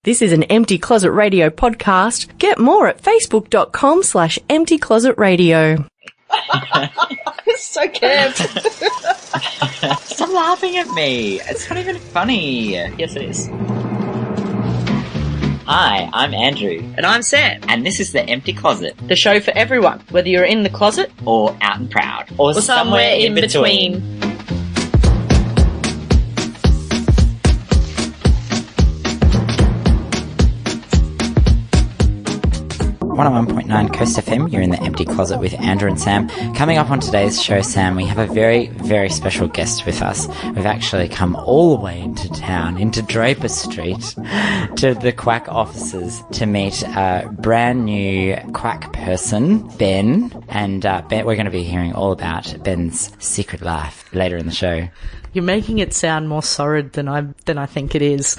This is an Empty Closet Radio podcast. Get more at facebook.com/emptyclosetradio. It's so camp. Stop laughing at me. It's not even funny. Yes, it is. Hi, I'm Andrew. And I'm Sam. And this is The Empty Closet. The show for everyone, whether you're in the closet Or out and proud. or somewhere in between. 101.9 Coast FM, you're in The Empty Closet with Andrew and Sam. Coming up on today's show, Sam, we have a very, very special guest with us. We've actually come all the way into town, into Draper Street, to the Quack offices to meet a brand new Quack person, Ben. And Ben, we're going to be hearing all about Ben's secret life later in the show. You're making it sound more sordid than I think it is.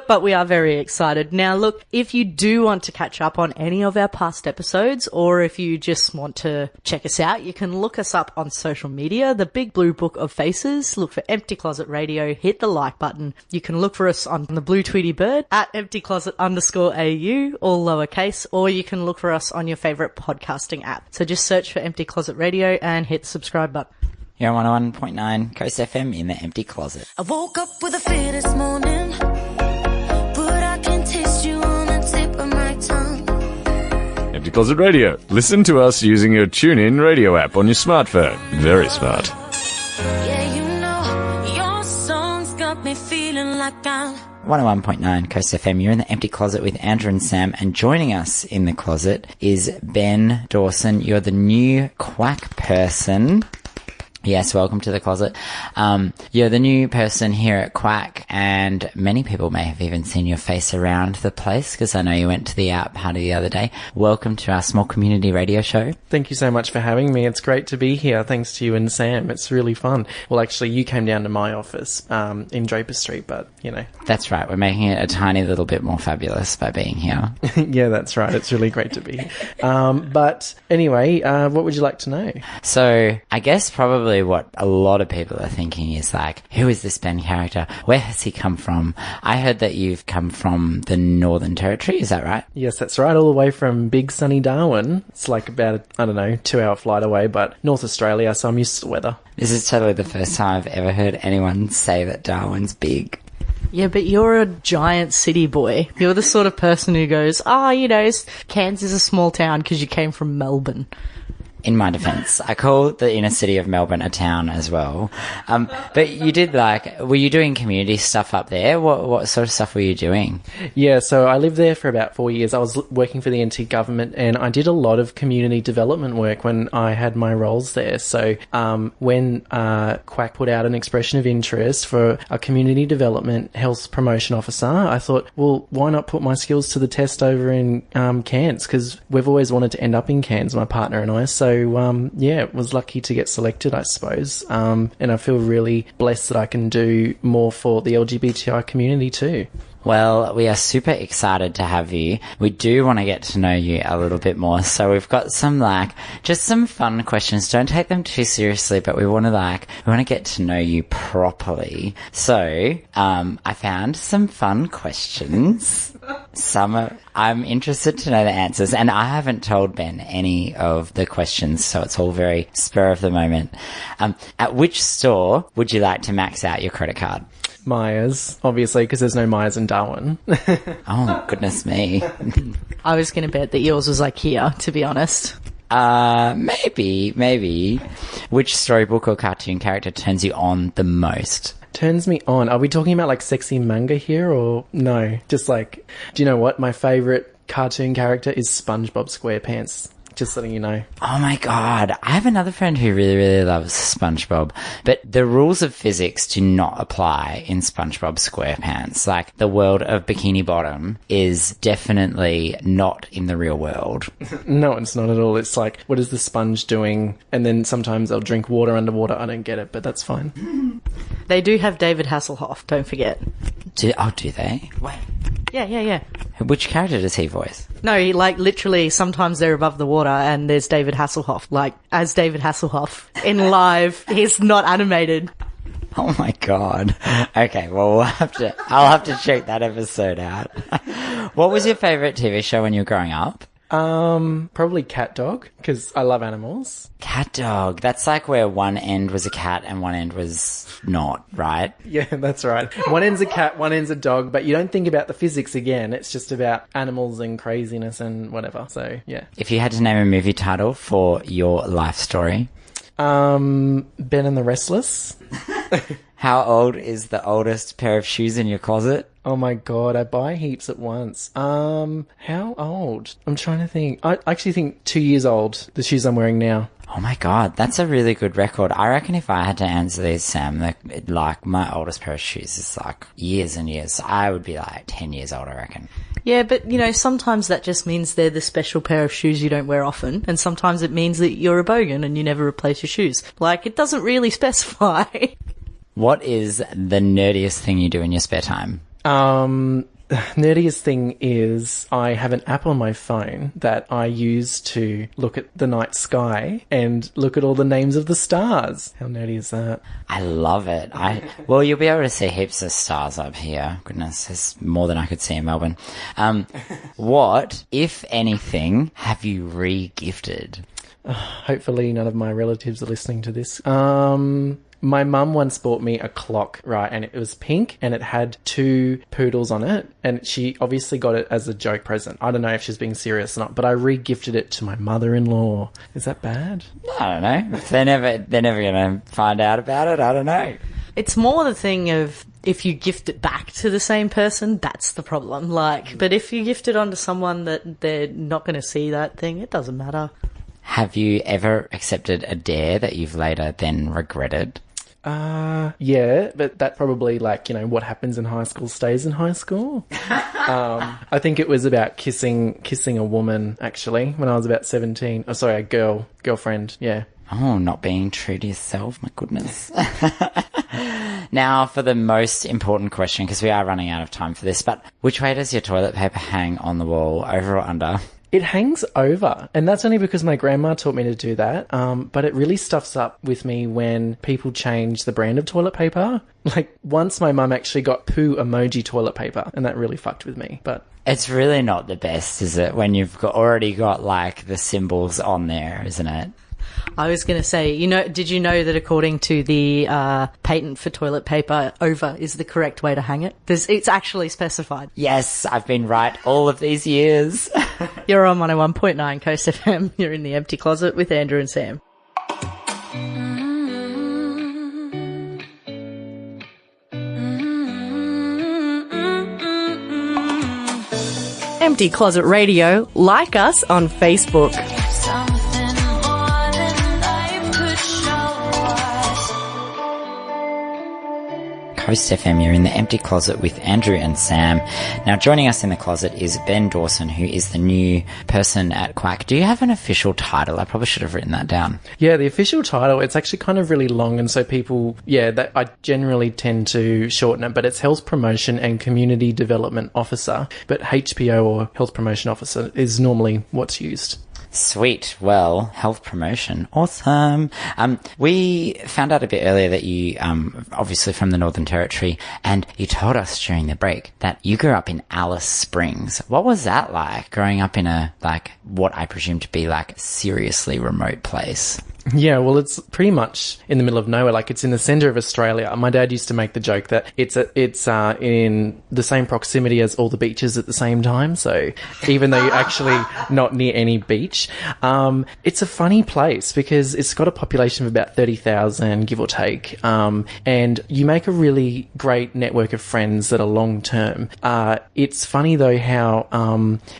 But we are very excited. Now, look, if you do want to catch up on any of our past episodes, or if you just want to check us out, you can look us up on social media, the Big Blue Book of Faces. Look for Empty Closet Radio, hit the like button. You can look for us on the Blue Tweety Bird at emptycloset_AU, all lowercase, or you can look for us on your favourite podcasting app. So just search for Empty Closet Radio and hit the subscribe button. You're on 101.9 Coast FM in The Empty Closet. I woke up with a fear this morning, but I can taste you on the tip of my tongue. Empty Closet Radio. Listen to us using your TuneIn radio app on your smartphone. Very smart. Yeah, you know, your songs got me feeling like I'm 101.9 Coast FM, you're in The Empty Closet with Andrew and Sam, and joining us in the closet is Ben Dawson. You're the new Quack person. Yes, welcome to the closet. You're the new person here at Quack, and many people may have even seen your face around the place, because I know you went to the out party the other day. Welcome to our small community radio show. Thank you so much for having me. It's great to be here. Thanks to you and Sam. It's really fun. Well, actually, you came down to my office in Draper Street, but, you know. That's right. We're making it a tiny little bit more fabulous by being here. Yeah, that's right. It's really great to be here. But anyway, what would you like to know? So, I guess probably what a lot of people are thinking is like, who is this Ben character? Where has he come from? I heard that you've come from the Northern Territory, is that right? Yes, that's right. All the way from big sunny Darwin. It's like about, 2-hour flight away, but North Australia, so I'm used to the weather. This is totally the first time I've ever heard anyone say that Darwin's big. Yeah, but you're a giant city boy. You're the sort of person who goes, Cairns is a small town because you came from Melbourne. In my defence, I call the inner city of Melbourne a town as well. But you did were you doing community stuff up there? What sort of stuff were you doing? Yeah, so I lived there for about 4 years. I was working for the NT government, and I did a lot of community development work when I had my roles there. So when Quack put out an expression of interest for a community development health promotion officer, I thought, well, why not put my skills to the test over in Cairns? Because we've always wanted to end up in Cairns, my partner and I. So was lucky to get selected, I suppose. And I feel really blessed that I can do more for the LGBTI community too. Well, we are super excited to have you. We do want to get to know you a little bit more. So we've got some just some fun questions. Don't take them too seriously, but we want to get to know you properly. So, I found some fun questions. I'm interested to know the answers, and I haven't told Ben any of the questions, so it's all very spur of the moment. At which store would you like to max out your credit card? Myers, obviously, because there's no Myers in Darwin. Oh, goodness me. I was going to bet that yours was IKEA, to be honest. Maybe. Which storybook or cartoon character turns you on the most? Turns me on. Are we talking about sexy manga here, or no? Just do you know what? My favourite cartoon character is SpongeBob SquarePants. Just letting you know. Oh my god, I have another friend who really, really loves SpongeBob, but the rules of physics do not apply in SpongeBob SquarePants. The world of Bikini Bottom is definitely not in the real world. No, it's not at all. It's what is the sponge doing? And then sometimes they'll drink water underwater. I don't get it, but that's fine. They do have David Hasselhoff, don't forget. Do they? Wait. Yeah. Which character does he voice? No, literally, sometimes they're above the water and there's David Hasselhoff, as David Hasselhoff in live. He's not animated. Oh my god. Okay, well I'll have to check that episode out. What was your favourite TV show when you were growing up? Probably Cat Dog, because I love animals. Cat Dog. That's like where one end was a cat and one end was not, right? Yeah, that's right. One end's a cat, one end's a dog, but you don't think about the physics again. It's just about animals and craziness and whatever. So, yeah. If you had to name a movie title for your life story. Ben and the Restless. How old is the oldest pair of shoes in your closet? Oh my god, I buy heaps at once. How old? I'm trying to think. I actually think 2 years old, the shoes I'm wearing now. Oh my god, that's a really good record. I reckon if I had to answer these, Sam, like my oldest pair of shoes is like years and years. I would be like 10 years old, I reckon. Yeah, but, you know, sometimes that just means they're the special pair of shoes you don't wear often, and sometimes it means that you're a bogan and you never replace your shoes. Like, it doesn't really specify. What is the nerdiest thing you do in your spare time? Nerdiest thing is I have an app on my phone that I use to look at the night sky and look at all the names of the stars. How nerdy is that? I love it. Well, you'll be able to see heaps of stars up here. Goodness, there's more than I could see in Melbourne. What, if anything, have you re-gifted? Hopefully none of my relatives are listening to this. My mum once bought me a clock, right, and it was pink, and it had 2 poodles on it, and she obviously got it as a joke present. I don't know if she's being serious or not, but I re-gifted it to my mother-in-law. Is that bad? I don't know. They're never going to find out about it. I don't know. It's more the thing of if you gift it back to the same person, that's the problem. Like, but if you gift it onto someone that they're not going to see that thing, it doesn't matter. Have you ever accepted a dare that you've later then regretted? Yeah, but that probably, like, you know, what happens in high school stays in high school. I think it was about kissing a woman, actually, when I was about 17. Oh, sorry, a girlfriend, yeah. Oh, not being true to yourself, my goodness. Now, for the most important question, because we are running out of time for this, but which way does your toilet paper hang on the wall, over or under? It hangs over, and that's only because my grandma taught me to do that, but it really stuffs up with me when people change the brand of toilet paper. Like, once my mum actually got poo emoji toilet paper, and that really fucked with me, but... It's really not the best, is it, when you've already got, like, the symbols on there, isn't it? I was going to say, did you know that according to the patent for toilet paper, over is the correct way to hang it? It's actually specified. Yes, I've been right all of these years. You're on 101.9 Coast FM. You're in the Empty Closet with Andrew and Sam. Empty Closet Radio. Like us on Facebook. Something more than life could show us. Coast FM, you're in the Empty Closet with Andrew and Sam. Now, joining us in the closet is Ben Dawson, who is the new person at Quack. Do you have an official title? I probably should have written that down. Yeah, the official title, it's actually kind of really long, and so people, I generally tend to shorten it, but it's Health Promotion and Community Development Officer, but HPO or Health Promotion Officer is normally what's used. Sweet. Well, health promotion. Awesome. We found out a bit earlier that you, obviously from the Northern Territory, and you told us during the break that you grew up in Alice Springs. What was that like, growing up in a, like, what I presume to be, like, seriously remote place? Yeah, well, it's pretty much in the middle of nowhere. Like, it's in the centre of Australia. My dad used to make the joke that it's in the same proximity as all the beaches at the same time. So even though you're actually not near any beach, it's a funny place because it's got a population of about 30,000, give or take. And you make a really great network of friends that are long term. It's funny though how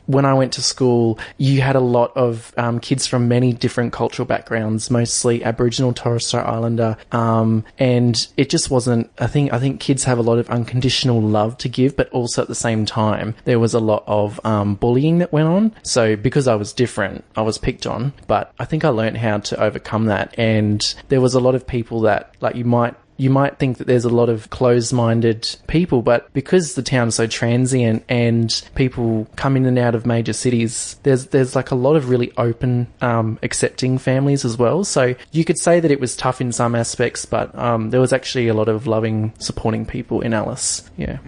when I went to school, you had a lot of kids from many different cultural backgrounds, mostly Aboriginal, Torres Strait Islander, and it just wasn't. I think kids have a lot of unconditional love to give, but also at the same time there was a lot of bullying that went on. So because I was different, I was picked on, but I think I learned how to overcome that. And there was a lot of people that, like, you might you might think that there's a lot of closed-minded people, but because the town's so transient and people come in and out of major cities, there's like a lot of really open, accepting families as well. So you could say that it was tough in some aspects, but there was actually a lot of loving, supporting people in Alice. Yeah.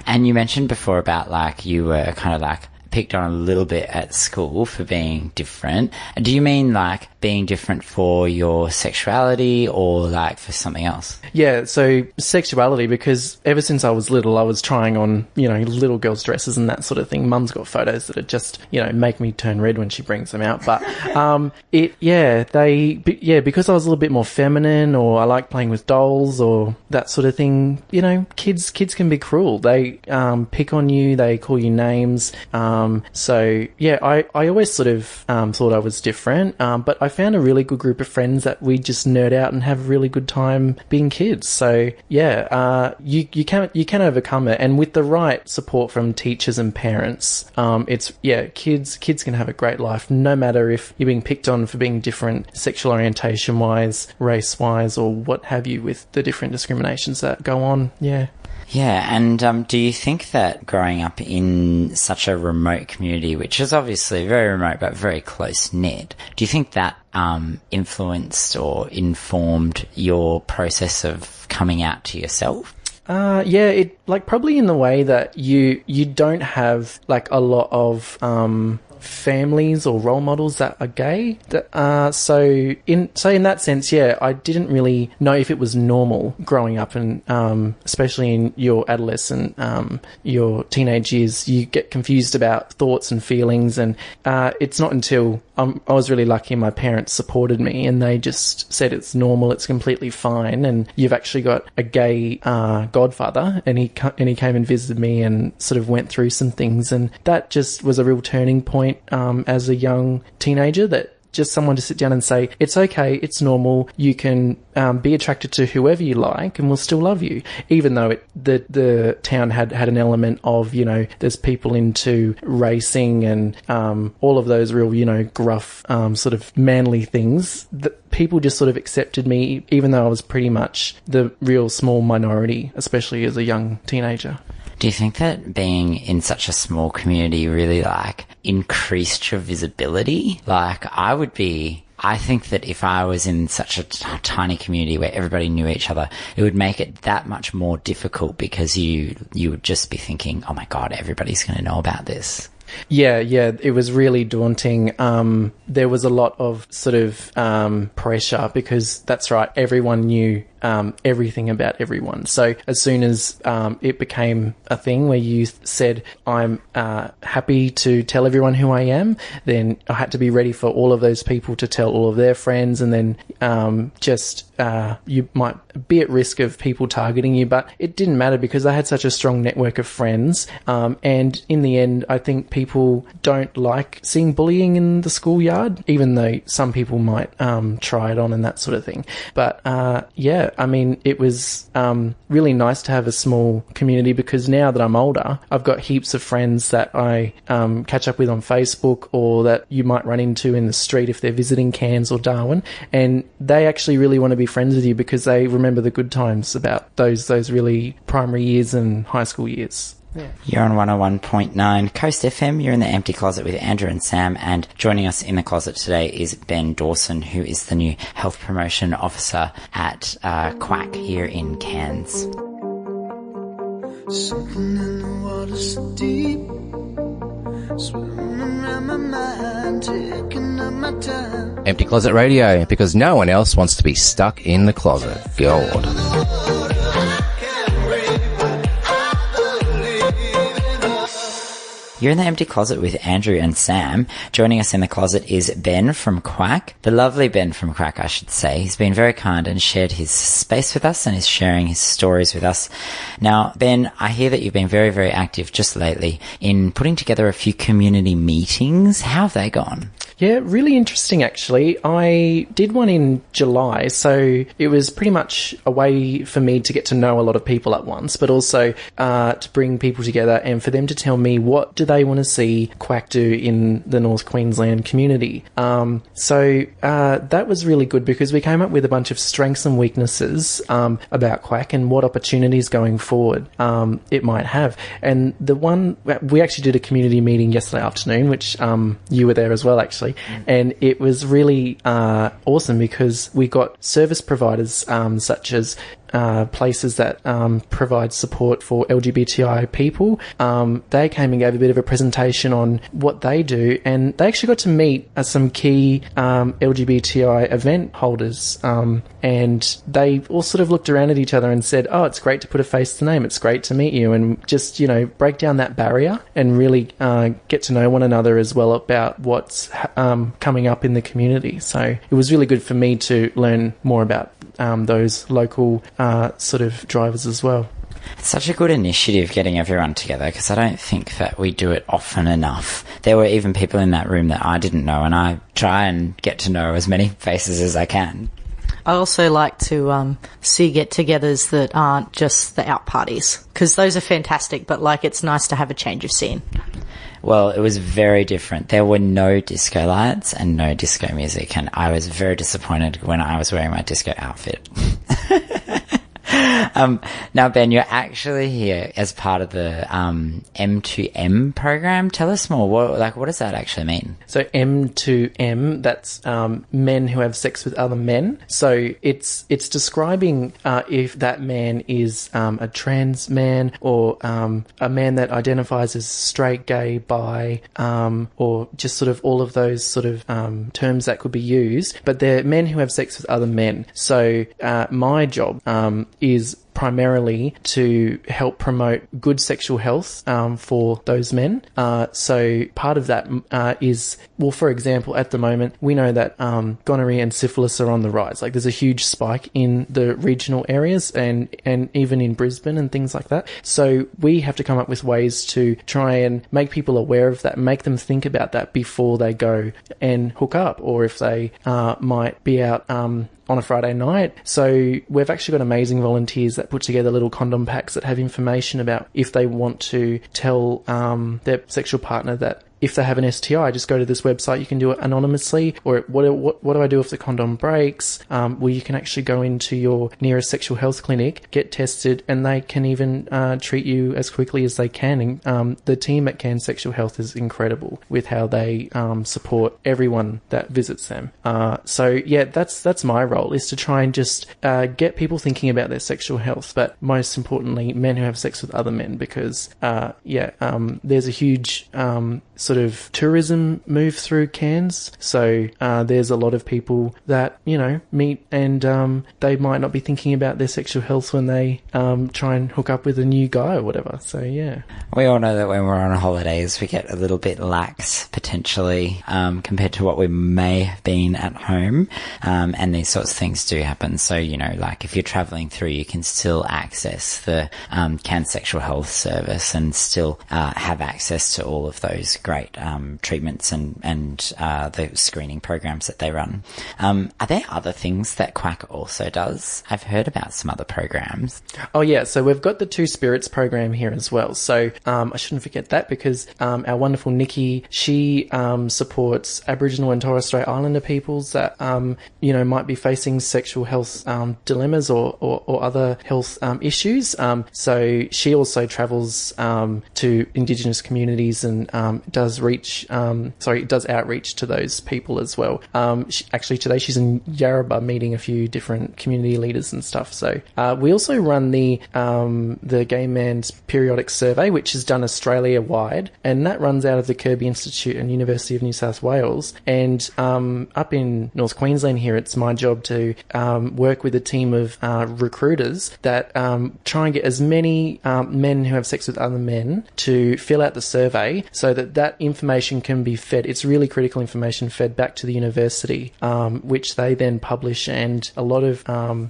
And you mentioned before about like you were kind of like picked on a little bit at school for being different. Do you mean like being different for your sexuality or like for something else? Yeah, so sexuality, because ever since I was little, I was trying on, little girls' dresses and that sort of thing. Mum's got photos that are just, make me turn red when she brings them out. But because I was a little bit more feminine, or I like playing with dolls or that sort of thing, kids can be cruel. They pick on you, they call you names. I always sort of thought I was different, but I found a really good group of friends that we just nerd out and have a really good time being kids. So you can overcome it, and with the right support from teachers and parents, kids can have a great life, no matter if you're being picked on for being different sexual orientation wise, race wise, or what have you, with the different discriminations that go on. Yeah, and do you think that growing up in such a remote community, which is obviously very remote but very close-knit, do you think that influenced or informed your process of coming out to yourself? It probably in the way that you don't have like a lot of families or role models that are gay. So in that sense, I didn't really know if it was normal growing up, and especially in your adolescent, your teenage years, you get confused about thoughts and feelings, and it's not until I was really lucky my parents supported me, and they just said it's normal, it's completely fine, and you've actually got a gay godfather, and he came and visited me and sort of went through some things, and that just was a real turning point as a young teenager, that just someone to sit down and say, it's okay, it's normal, you can be attracted to whoever you like and we'll still love you. Even though the town had an element of, there's people into racing and all of those real, gruff sort of manly things, that people just sort of accepted me, even though I was pretty much the real small minority, especially as a young teenager. Do you think that being in such a small community really increased your visibility? I think that if I was in such a tiny community where everybody knew each other, it would make it that much more difficult, because you would just be thinking, oh my God, everybody's going to know about this. Yeah, it was really daunting. There was a lot of sort of pressure, because that's right, everyone knew everything about everyone. So as soon as it became a thing where you said, I'm happy to tell everyone who I am, then I had to be ready for all of those people to tell all of their friends, and then you might be at risk of people targeting you, but it didn't matter because I had such a strong network of friends. And in the end, I think people don't like seeing bullying in the schoolyard, even though some people might try it on and that sort of thing. But I mean, it was really nice to have a small community, because now that I'm older, I've got heaps of friends that I catch up with on Facebook, or that you might run into in the street if they're visiting Cairns or Darwin, and they actually really want to be friends with you because they remember the good times about those really primary years and high school years. Yeah. You're on 101.9 Coast FM. You're in the Empty Closet with Andrew and Sam, and joining us in the closet today is Ben Dawson, who is the new Health Promotion Officer at Quack here in Cairns. Something in the water so deep, swimming around my mind, taking up my time. Empty Closet Radio, because no one else wants to be stuck in the closet. God. You're in the Empty Closet with Andrew and Sam. Joining us in the closet is Ben from Quack. The lovely Ben from Quack, I should say. He's been very kind and shared his space with us and is sharing his stories with us. Now, Ben, I hear that you've been very, very active just lately in putting together a few community meetings. How have they gone? Yeah, really interesting actually. I did one in July, so it was pretty much a way for me to get to know a lot of people at once, but also to bring people together and for them to tell me what do they want to see Quack do in the North Queensland community. So that was really good because we came up with a bunch of strengths and weaknesses about Quack and what opportunities going forward it might have. And the one, we actually did a community meeting yesterday afternoon, which you were there as well, actually. And it was really awesome because we got service providers such as places that provide support for LGBTI people. They came and gave a bit of a presentation on what they do, and they actually got to meet some key LGBTI event holders, and they all sort of looked around at each other and said, oh, it's great to put a face to the name, it's great to meet you, and just, you know, break down that barrier and really get to know one another as well about what's coming up in the community. So it was really good for me to learn more about those local sort of drivers as well. It's such a good initiative getting everyone together because I don't think that we do it often enough. There were even people in that room that I didn't know, and I try and get to know as many faces as I can. I also like to see get-togethers that aren't just the out parties, because those are fantastic, but like it's nice to have a change of scene. Well, it was very different. There were no disco lights and no disco music, and I was very disappointed when I was wearing my disco outfit. Now, Ben, you're actually here as part of the M2M program. Tell us more. What does that actually mean? So M2M, that's men who have sex with other men. So it's describing if that man is a trans man or a man that identifies as straight, gay, bi, or just sort of all of those sort of terms that could be used. But they're men who have sex with other men. So my job is primarily to help promote good sexual health for those men. So part of that is, well, for example, at the moment, we know that gonorrhea and syphilis are on the rise. Like there's a huge spike in the regional areas and even in Brisbane and things like that. So we have to come up with ways to try and make people aware of that, make them think about that before they go and hook up, or if they might be out on a Friday night. So we've actually got amazing volunteers that put together little condom packs that have information about if they want to tell their sexual partner that if they have an STI, just go to this website. You can do it anonymously. Or what do I do if the condom breaks? Well, you can actually go into your nearest sexual health clinic, get tested, and they can even treat you as quickly as they can. And the team at Cairns Sexual Health is incredible with how they support everyone that visits them. So yeah, that's my role, is to try and just get people thinking about their sexual health, but most importantly, men who have sex with other men, because there's a huge sort of tourism move through Cairns. So there's a lot of people that, you know, meet and they might not be thinking about their sexual health when they try and hook up with a new guy or whatever. So yeah. We all know that when we're on holidays, we get a little bit lax, potentially, compared to what we may have been at home. And these sorts of things do happen. So, you know, like if you're travelling through, you can still access the Cairns Sexual Health Service and still have access to all of those great treatments and the screening programs that they run. Are there other things that Quack also does? I've heard about some other programs. Oh yeah, so we've got the Two Spirits program here as well. So I shouldn't forget that, because our wonderful Nikki, she supports Aboriginal and Torres Strait Islander peoples that might be facing sexual health dilemmas or other health issues. So she also travels to Indigenous communities and does outreach to those people as well. Actually, today she's in Yarrabah meeting a few different community leaders and stuff. So we also run the Gay Man's Periodic Survey, which is done Australia-wide, and that runs out of the Kirby Institute and University of New South Wales. And up in North Queensland here, it's my job to work with a team of recruiters that try and get as many men who have sex with other men to fill out the survey, so that that information can be fed. It's really critical information fed back to the university, which they then publish, and a lot of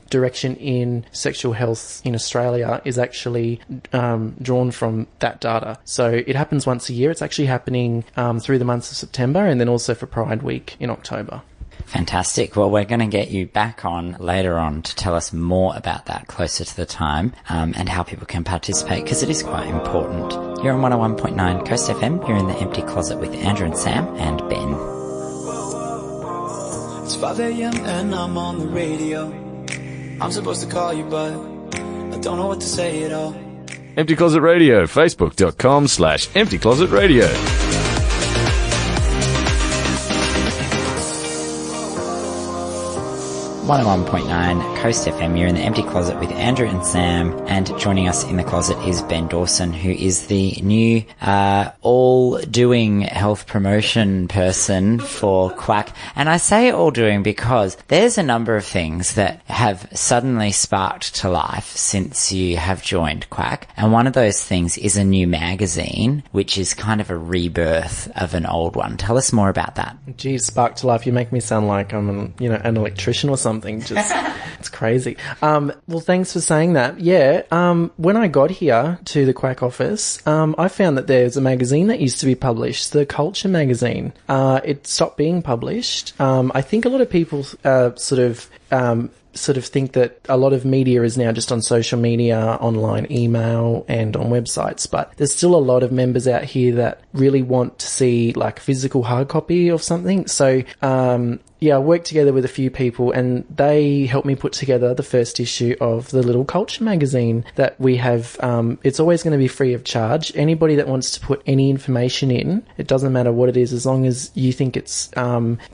direction in sexual health in Australia is actually drawn from that data. So it happens once a year. It's actually happening through the months of September, and then also for Pride Week in October. Fantastic. Well, we're going to get you back on later on to tell us more about that closer to the time, and how people can participate, because it is quite important. You're on 101.9 Coast FM. You're in the Empty Closet with Andrew and Sam and Ben. It's 5 a.m. and I'm on the radio. I'm supposed to call you, but I don't know what to say at all. Empty Closet Radio, facebook.com/Empty Closet Radio. 101.9 Coast FM. You're in the Empty Closet with Andrew and Sam, and joining us in the closet is Ben Dawson, who is the new all-doing health promotion person for Quack. And I say all-doing because there's a number of things that have suddenly sparked to life since you have joined Quack, and one of those things is a new magazine, which is kind of a rebirth of an old one. Tell us more about that. Geez, spark to life. You make me sound like I'm an electrician or something. Just, it's crazy. Well, thanks for saying that. Yeah. When I got here to the Quack office, I found that there's a magazine that used to be published, the Culture magazine. It stopped being published. I think a lot of people sort of think that a lot of media is now just on social media, online email, and on websites, but there's still a lot of members out here that really want to see like physical hard copy of something. So I worked together with a few people, and they helped me put together the first issue of the little Culture magazine that we have. It's always going to be free of charge. Anybody that wants to put any information in, it doesn't matter what it is, as long as you think it's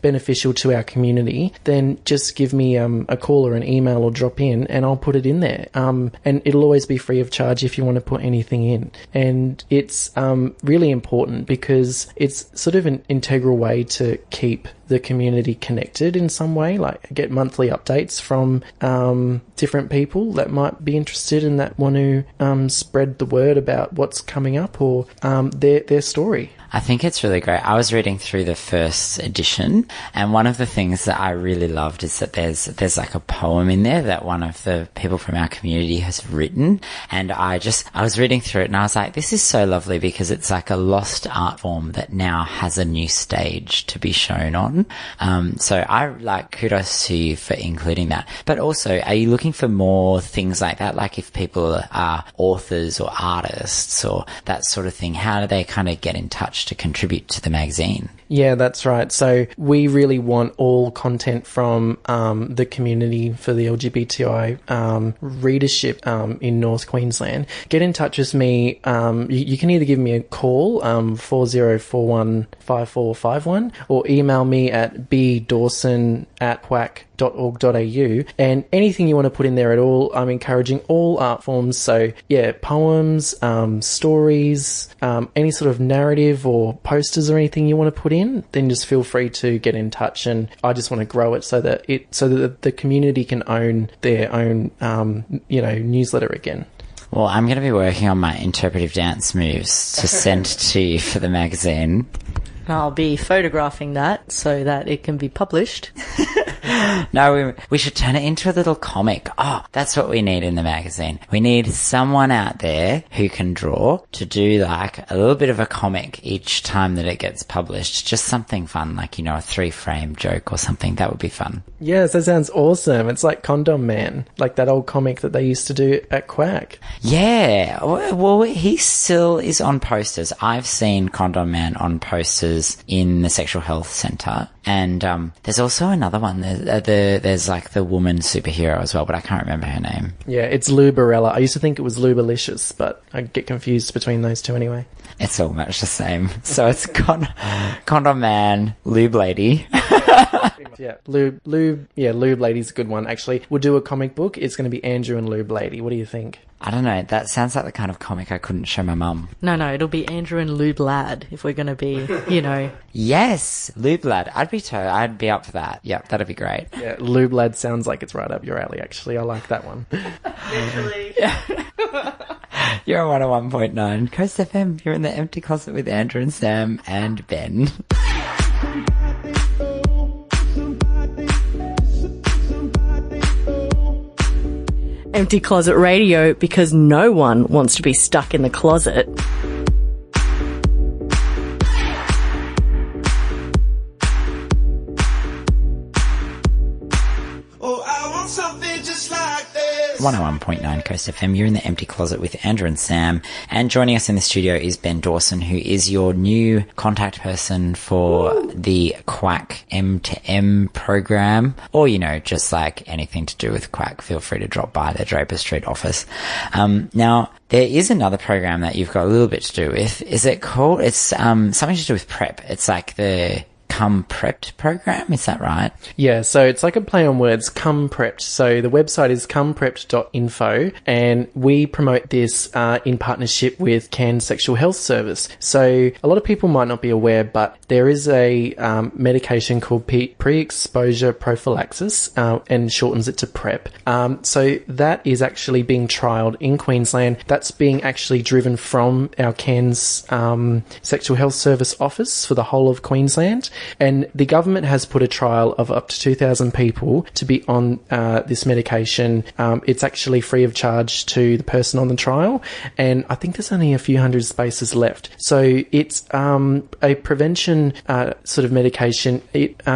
beneficial to our community, then just give me a call or an email or drop in, and I'll put it in there. And it'll always be free of charge if you want to put anything in. And it's really important because it's sort of an integral way to keep the community connected in some way, like get monthly updates from different people that might be interested and that want to spread the word about what's coming up or their story. I think it's really great. I was reading through the first edition, and one of the things that I really loved is that there's like a poem in there that one of the people from our community has written, and I was reading through it and I was like, this is so lovely because it's like a lost art form that now has a new stage to be shown on. So I like kudos to you for including that. But also, are you looking for more things like that? Like if people are authors or artists or that sort of thing, how do they kind of get in touch to contribute to the magazine? Yeah, that's right. So we really want all content from the community for the LGBTI readership in North Queensland. Get in touch with me. You can either give me a call, 40415451, or email me at bdawson@quack.org.au, and anything you want to put in there at all. I'm encouraging all art forms. So yeah, poems, stories, any sort of narrative or posters or anything you want to put in, then just feel free to get in touch. And I just want to grow it so that the community can own their own newsletter again. Well, I'm going to be working on my interpretive dance moves to send to you for the magazine. I'll be photographing that so that it can be published. No, we should turn it into a little comic. Oh, that's what we need in the magazine. We need someone out there who can draw to do like a little bit of a comic each time that it gets published. Just something fun, like, a 3-frame joke or something. That would be fun. Yes, that sounds awesome. It's like Condom Man, like that old comic that they used to do at Quack. Yeah. Well, he still is on posters. I've seen Condom Man on posters in the Sexual Health Centre. And there's also another one. There's like the woman superhero as well, but I can't remember her name. Yeah, it's Lubarella. I used to think it was Lubalicious, but I get confused between those two anyway. It's all much the same. So it's Condom Man, Lube Lady. Yeah, Lube Lady's a good one, actually. We'll do a comic book. It's going to be Andrew and Lube Lady. What do you think? I don't know. That sounds like the kind of comic I couldn't show my mum. No, it'll be Andrew and Lube Lad if we're going to be, Yes, Lube Lad. I'd be up for that. Yeah, that'd be great. Yeah, Lube Lad sounds like it's right up your alley, actually. I like that one. Literally. You're on 101.9 Coast FM. You're in the Empty Closet with Andrew and Sam and Ben. Empty Closet Radio, because no one wants to be stuck in the closet. Oh, I want something just like this. 101.9 Coast FM. You're in the Empty Closet with Andrew and Sam. And joining us in the studio is Ben Dawson, who is your new contact person for the Quack M2M program. Or, you know, just like anything to do with Quack, feel free to drop by the Draper Street office. Now, there is another program that you've got a little bit to do with. Is it called? It's something to do with prep. It's like the Come Prepped program, is that right? Yeah, so it's like a play on words, Come Prepped. So the website is comeprepped.info, and we promote this in partnership with Cairns Sexual Health Service. So a lot of people might not be aware, but there is a medication called pre-exposure prophylaxis, and shortens it to PrEP. So that is actually being trialled in Queensland. That's being actually driven from our Cairns Sexual Health Service office for the whole of Queensland. And the government has put a trial of up to 2,000 people to be on this medication. It's actually free of charge to the person on the trial, and I think there's only a few hundred spaces left. So it's a prevention sort of medication.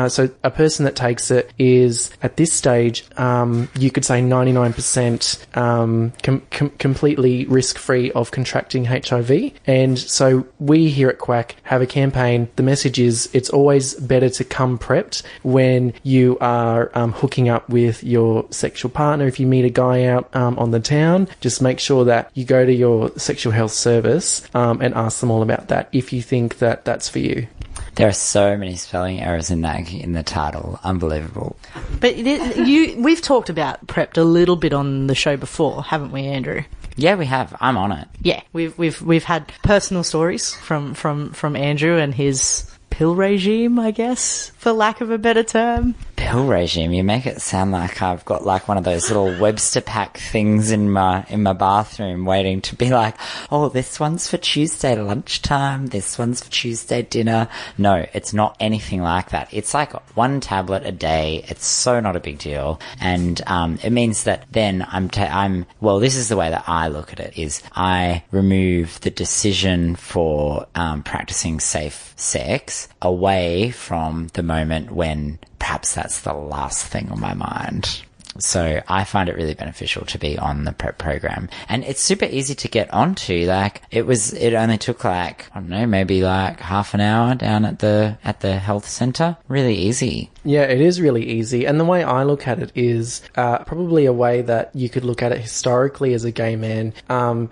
So a person that takes it is, at this stage, you could say 99% completely risk-free of contracting HIV. And so we here at Quack have a campaign. The message is it's always better to come prepped when you are hooking up with your sexual partner. If you meet a guy out on the town, just make sure that you go to your sexual health service and ask them all about that if you think that that's for you. There are so many spelling errors in the title. Unbelievable. But we've talked about Prepped a little bit on the show before, haven't we, Andrew? Yeah, we have. I'm on it. Yeah, we've had personal stories from Andrew and his pill regime, I guess, for lack of a better term. Pill regime? You make it sound like I've got like one of those little Webster pack things in my bathroom waiting to be like, oh, this one's for Tuesday lunchtime, this one's for Tuesday dinner. No, it's not anything like that. It's like one tablet a day. It's so not a big deal. And it means that then well, this is the way that I look at it, is I remove the decision for practicing safe sex away from the moment when perhaps that's the last thing on my mind. So I find it really beneficial to be on the PrEP program. And it's super easy to get onto. Like, it only took like, I don't know, maybe like half an hour down at the health centre. Really easy. Yeah, it is really easy. And the way I look at it is probably a way that you could look at it historically as a gay man,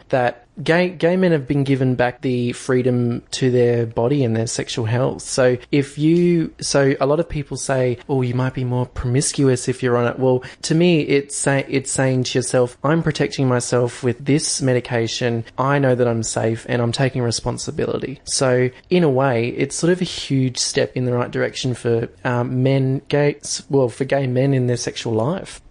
that gay men have been given back the freedom to their body and their sexual health. So so a lot of people say, oh, you might be more promiscuous if you're on it. Well, to me, it's saying to yourself, I'm protecting myself with this medication. I know that I'm safe and I'm taking responsibility. So in a way, it's sort of a huge step in the right direction for for gay men in their sexual life.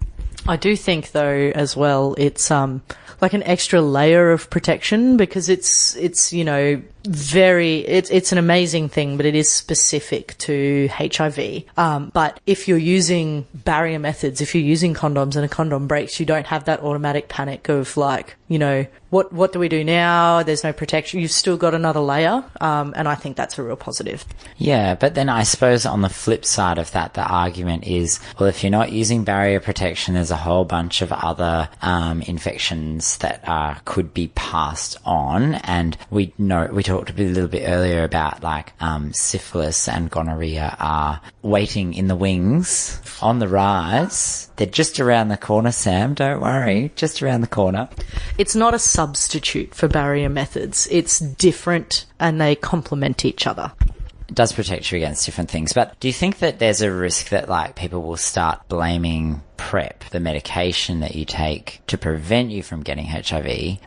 I do think, though, as well, it's like an extra layer of protection, because it's you know, it's an amazing thing, but it is specific to HIV. But if you're using barrier methods, if you're using condoms and a condom breaks, you don't have that automatic panic of like, you know, what do we do now? There's no protection. You've still got another layer. And I think that's a real positive. Yeah, but then I suppose on the flip side of that, the argument is, well, if you're not using barrier protection, there's a whole bunch of other infections that could be passed on. And we talked a little bit earlier about like syphilis and gonorrhea are waiting in the wings on the rise. They're just around the corner, Sam. Don't worry, just around the corner. It's not a substitute for barrier methods. It's different and they complement each other. It does protect you against different things. But do you think that there's a risk that like people will start blaming PrEP, the medication that you take to prevent you from getting HIV,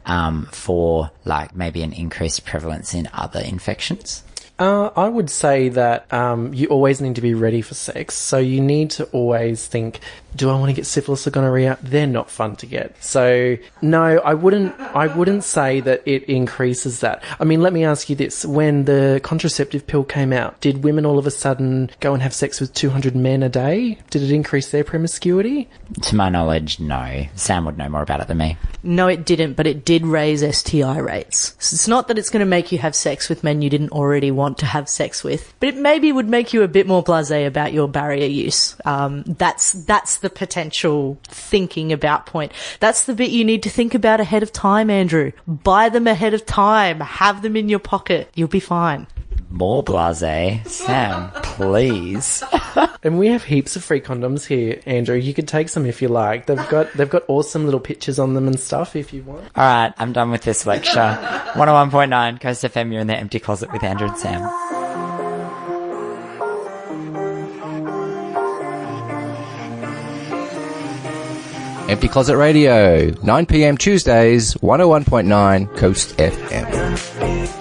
for like maybe an increased prevalence in other infections? I would say that you always need to be ready for sex. So you need to always think, do I want to get syphilis or gonorrhea? They're not fun to get. So no, I wouldn't say that it increases that. I mean, let me ask you this. When the contraceptive pill came out, did women all of a sudden go and have sex with 200 men a day? Did it increase their promiscuity? To my knowledge, no. Sam would know more about it than me. No, it didn't, but it did raise STI rates. So it's not that it's going to make you have sex with men you didn't already want to have sex with, but it maybe would make you a bit more blasé about your barrier use. That's the potential thinking about point. That's the bit you need to think about ahead of time, Andrew. Buy them ahead of time. Have them in your pocket. You'll be fine. More blasé. Sam, please. And we have heaps of free condoms here, Andrew. You could take some if you like. They've got awesome little pictures on them and stuff if you want. All right, I'm done with this lecture. 101.9 Coast FM, you're in the Empty Closet with Andrew and Sam. Empty Closet Radio, 9 p.m. Tuesdays, 101.9 Coast FM.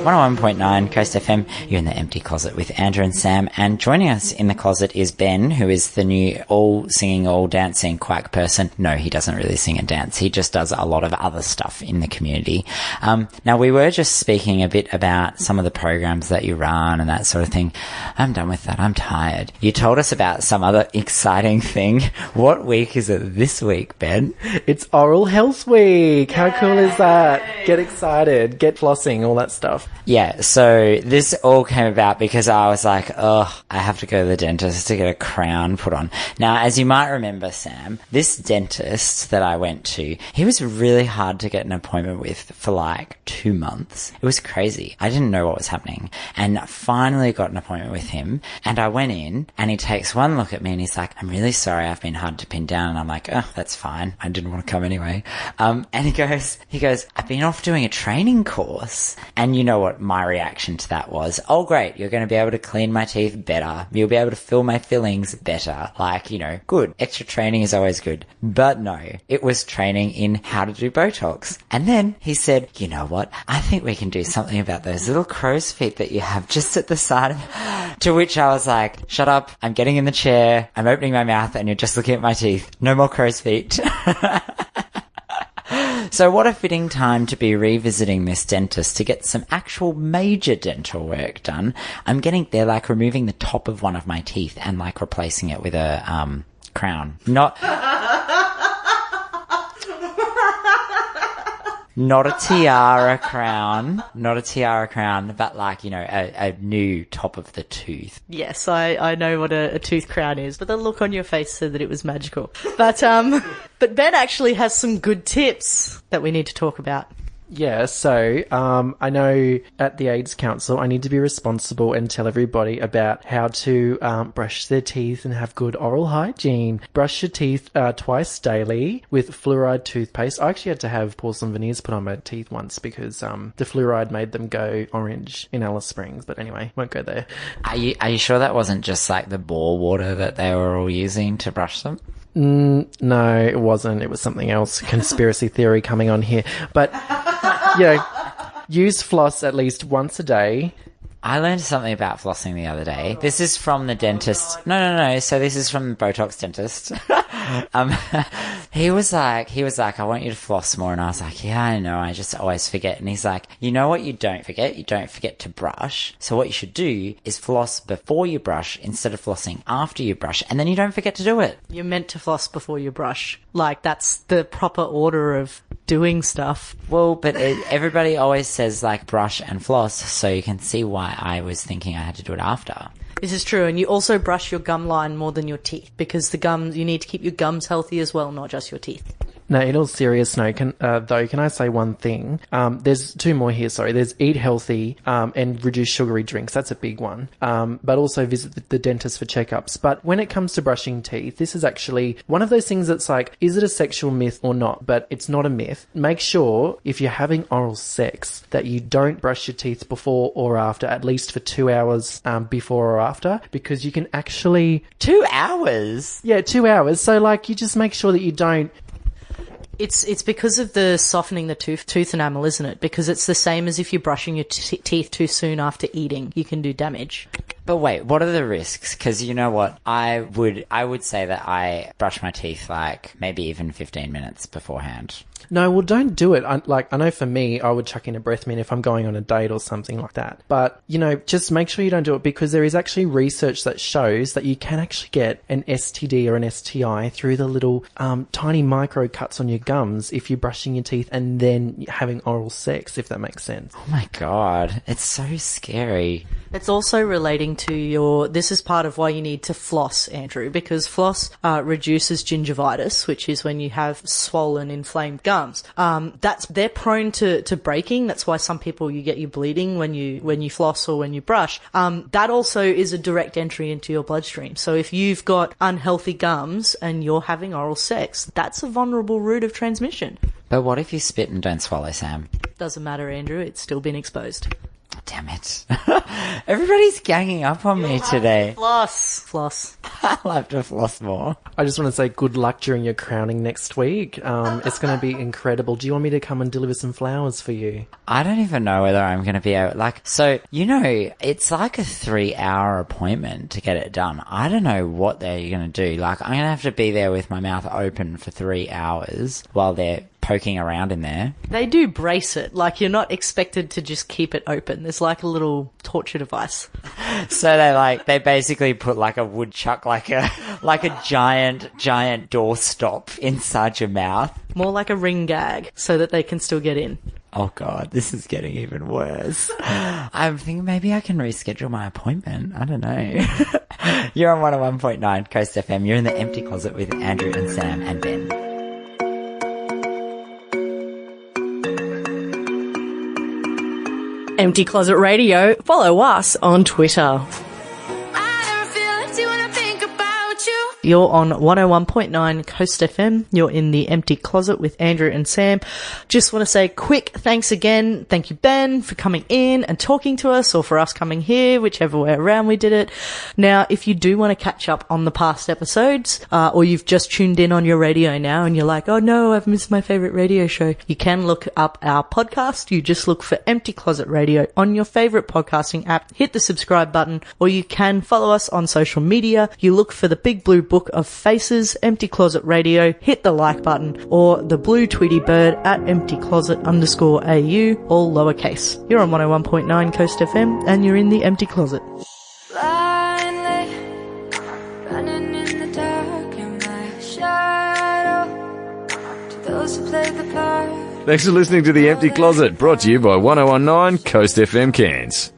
101.9 Coast FM, you're in the Empty Closet with Andrew and Sam, and joining us in the closet is Ben, who is the new all-singing, all-dancing quack person. No, he doesn't really sing and dance. He just does a lot of other stuff in the community. Now, we were just speaking a bit about some of the programs that you run and that sort of thing. I'm done with that. I'm tired. You told us about some other exciting thing. What week is it this week, Ben? It's Oral Health Week. How cool is that? Get excited. Get flossing, all that stuff. Yeah, so this all came about because I was like, oh, I have to go to the dentist to get a crown put on. Now, as you might remember, Sam, this dentist that I went to, he was really hard to get an appointment with for like 2 months. It was crazy. I didn't know what was happening. And I finally got an appointment with him, and I went in, and he takes one look at me, and he's like, I'm really sorry, I've been hard to pin down. And I'm like, oh, that's fine. I didn't want to come anyway. And he goes, I've been off doing a training course. And you know what my reaction to that was? Oh, great. You're going to be able to clean my teeth better. You'll be able to fill my fillings better. Like, you know, good. Extra training is always good. But no, it was training in how to do Botox. And then he said, you know what? I think we can do something about those little crow's feet that you have just at the side. To which I was like, shut up. I'm getting in the chair. I'm opening my mouth and you're just looking at my teeth. No more crow's feet. So what a fitting time to be revisiting this dentist to get some actual major dental work done. They're like removing the top of one of my teeth and like replacing it with a crown. Not a tiara crown, but like, you know, a new top of the tooth. Yes, I know what a tooth crown is, but the look on your face said that it was magical. But Ben actually has some good tips that we need to talk about. Yeah, so I know at the AIDS Council I need to be responsible and tell everybody about how to brush their teeth and have good oral hygiene. Brush your teeth twice daily with fluoride toothpaste. I actually had to have porcelain veneers put on my teeth once because the fluoride made them go orange in Alice Springs. But anyway, won't go there. Are you sure that wasn't just like the bore water that they were all using to brush them? No, it wasn't. It was something else. Conspiracy theory coming on here. But, use floss at least once a day. I learned something about flossing the other day. This is from the dentist. No. So this is from the Botox dentist. He was like, I want you to floss more. And I was like, yeah, I know. I just always forget. And he's like, you know what you don't forget? You don't forget to brush. So what you should do is floss before you brush instead of flossing after you brush. And then you don't forget to do it. You're meant to floss before you brush. Like, that's the proper order of doing stuff. Well, but everybody always says, like, brush and floss, so you can see why I was thinking I had to do it after. This is true, and you also brush your gum line more than your teeth, because the gums, you need to keep your gums healthy as well, not just your teeth. Now, in all seriousness, can I say one thing? There's two more here, sorry. There's eat healthy and reduce sugary drinks. That's a big one. But also visit the dentist for checkups. But when it comes to brushing teeth, this is actually one of those things that's like, is it a sexual myth or not? But it's not a myth. Make sure, if you're having oral sex, that you don't brush your teeth before or after, at least for 2 hours before or after, because you can actually... 2 hours? Yeah, 2 hours. So, like, you just make sure that you don't... It's because of the softening the tooth enamel, isn't it? Because it's the same as if you're brushing your teeth too soon after eating. You can do damage. But wait, what are the risks? Because you know what? I would say that I brush my teeth like maybe even 15 minutes beforehand. No, well, don't do it. I know for me, I would chuck in a breath mint if I'm going on a date or something like that. But, just make sure you don't do it, because there is actually research that shows that you can actually get an STD or an STI through the little tiny micro cuts on your gums if you're brushing your teeth and then having oral sex, if that makes sense. Oh my God, it's so scary. It's also relating to this is part of why you need to floss, Andrew, because floss reduces gingivitis, which is when you have swollen, inflamed gums. They're prone to breaking. That's why some people, you get your bleeding when you floss or when you brush. That also is a direct entry into your bloodstream. So if you've got unhealthy gums and you're having oral sex, that's a vulnerable route of transmission. But what if you spit and don't swallow, Sam? Doesn't matter, Andrew. It's still been exposed. Damn it. Everybody's ganging up on me today. Floss. I'll have to floss more. I just want to say good luck during your crowning next week. It's going to be incredible. Do you want me to come and deliver some flowers for you? I don't even know whether I'm going to be able... it's like a 3-hour appointment to get it done. I don't know what they're going to do. Like, I'm going to have to be there with my mouth open for 3 hours while they're poking around in there. They do brace it. Like, you're not expected to just keep it open. There's like a little torture device. So they basically put like a woodchuck, like a giant doorstop inside your mouth. More like a ring gag so that they can still get in. Oh God, this is getting even worse. I'm thinking maybe I can reschedule my appointment. I don't know. You're on 101.9 Coast FM. You're in the Empty Closet with Andrew and Sam and Ben. Empty Closet Radio. Follow us on Twitter. You're on 101.9 Coast FM. You're in the Empty Closet with Andrew and Sam. Just want to say quick thanks again. Thank you, Ben, for coming in and talking to us, or for us coming here, whichever way around we did it. Now, if you do want to catch up on the past episodes, or you've just tuned in on your radio now and you're like, oh no, I've missed my favorite radio show, you can look up our podcast. You just look for Empty Closet Radio on your favorite podcasting app. Hit the subscribe button, or you can follow us on social media. You look for the big blue book of faces, Empty Closet Radio, hit the like button, or the blue Tweety bird at emptycloset_AU, all lowercase. You're on 101.9 Coast FM, and you're in the Empty Closet. Blindly running in the dark, in my shadow, to those who played the part. Thanks for listening to The Empty Closet, brought to you by 1019 Coast FM Cairns.